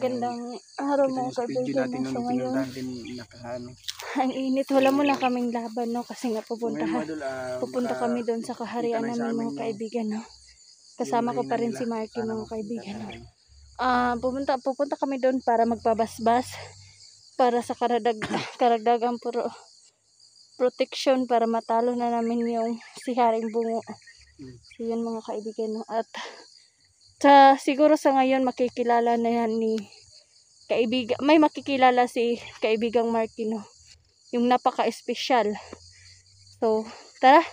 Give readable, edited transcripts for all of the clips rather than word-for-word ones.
Magandang araw mga kaibigan. natin So nung ngayon, pinuntahan din nakahano. ang init. Wala mo na kaming laban, no? Kasi nga pupunta Baka kami doon sa kaharian kita na sa namin amin mga kaibigan, no? Kasama ko mahina pa rin nila. si Marky Sana mga makita kaibigan, no? natin. Pupunta kami doon para magpabasbas para sa karagdagang protection para matalo na namin yung si Haring Bungo. So yun mga kaibigan, no? At siguro sa ngayon makikilala na yan ni kaibigan, may makikilala si kaibigang Marky, no? Yung napaka-espesyal. So, tara.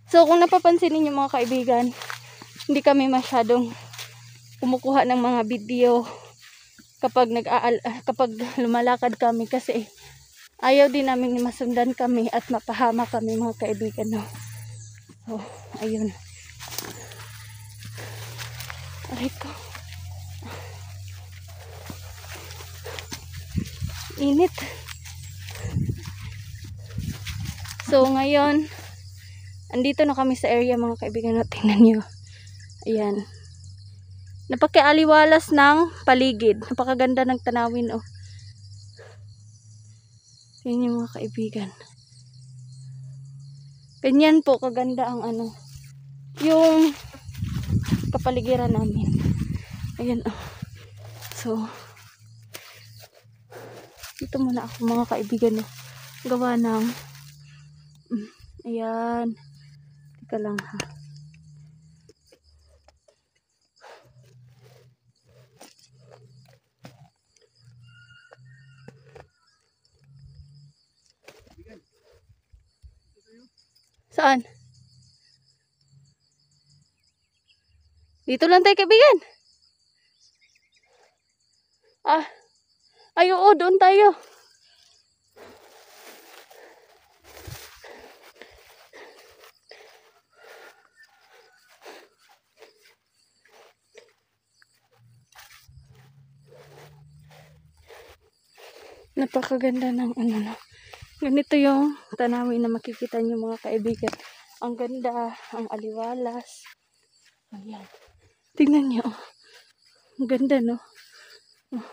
So, kung napapansin niyo mga kaibigan, hindi kami masyadong kumukuha ng mga video kapag kapag lumalakad kami kasi ayaw din namin masundan kami at mapahama kami mga kaibigan, no? So, ayun. Aray ko. Init. So, ngayon, andito na kami sa area mga kaibigan, no? Tingnan nyo. Ayan. Napakialiwalas ng paligid. Napakaganda ng tanawin, oh. Tingnan nyo mga kaibigan. Ganyan po kaganda ang yung kapaligiran namin. Ayan, oh. So, dito muna ako mga kaibigan, oh. Gawa ng ayan. Teka lang, ha. Saan? Dito lang tayo kaibigan. Ay oo, doon tayo. Napakaganda ng no. Ganito yung tanawin na makikita niyo mga kaibigan. Ang ganda, ang aliwalas. Ayan. Tingnan niyo. Ang ganda, no? Oh.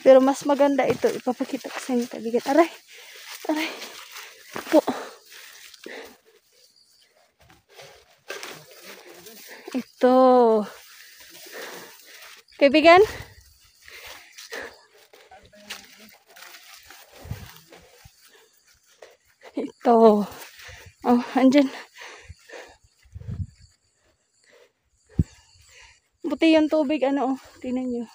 Pero mas maganda ito. Ipapakita ko sa inyo kaibigan. Aray! Aray! Po. Ito. Kaibigan? Ito. Oh, andyan. Buti yung tubig, oh. Tingnan nyo.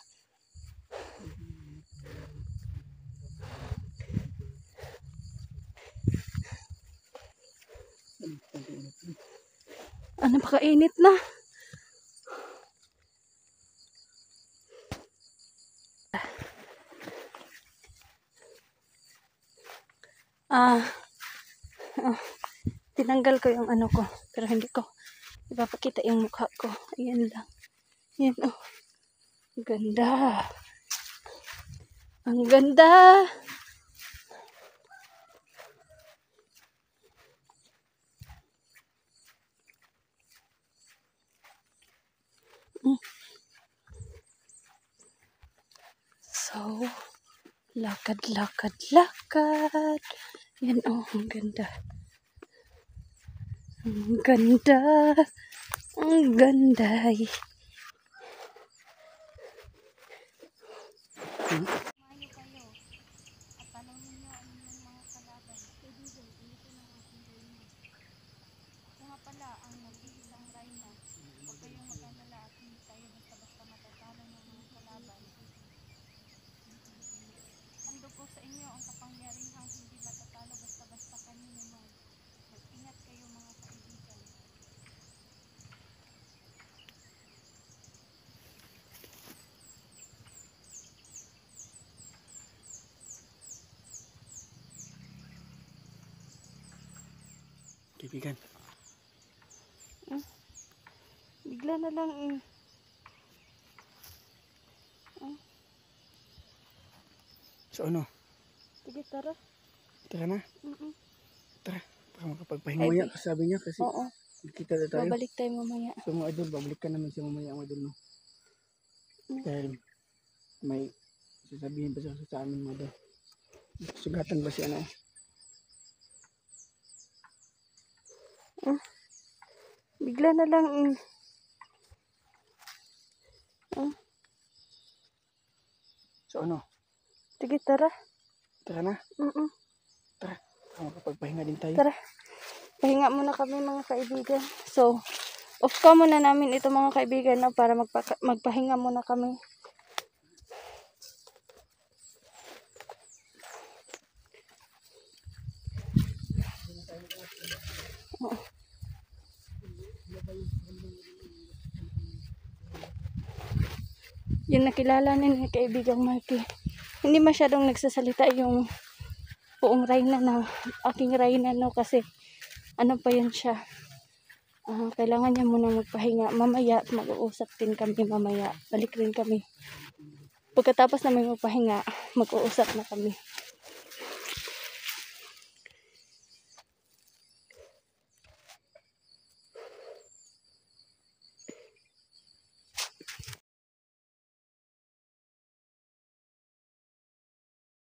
Napakainit na. Tinanggal ko yung ko, pero hindi ko ipapakita yung mukha ko. Ayan lang. Ayan, oh. Ang ganda. Ang ganda. So, lakad. Yan, oh, ang ganda. Ang ganda. Ang ganda. At tanongin nyo ang inyong mga kalaban. Kaibigan, dito ng aking reyna. Ako nga pala ang nag-iisang reyna. Huwag kayong mag-alala at hindi tayo basta-basta matatalo ng mga kalaban. Handog ko sa inyo ang kapangyarihang hindi matatalo basta-basta kanino man. Mag-ingat kayo mga kaibigan. Kaibigan. Bigla na lang So ano? Sige, tara. Tara na. Mm-mm. Tara. Para makapagpahinga mamaya. Sabi niya kasi Oo. kita na tayo. Babalik tayo mamaya. So mga idol, babalik ka namin siya mamaya mga idol, no? Dahil may sasabihin pa siya sa amin mga idol. Sugatan ba siya na eh? Bigla na lang. So ano? Sige, tara. Tara na. Mm-mm. Tara. Para makapagpahinga din tayo. Tara. Pahinga muna kami mga kaibigan. So, off ka muna namin ito mga kaibigan, no, para magpahinga muna kami. Yung nakilala ni kaibigang Marky, hindi masyadong nagsasalita yung buong Reyna na aking Reyna, no, kasi ano pa yun siya, kailangan niya muna magpahinga. Mamaya mag-uusap din kami, mamaya balik rin kami pagkatapos namin magpahinga, mag-uusap na kami.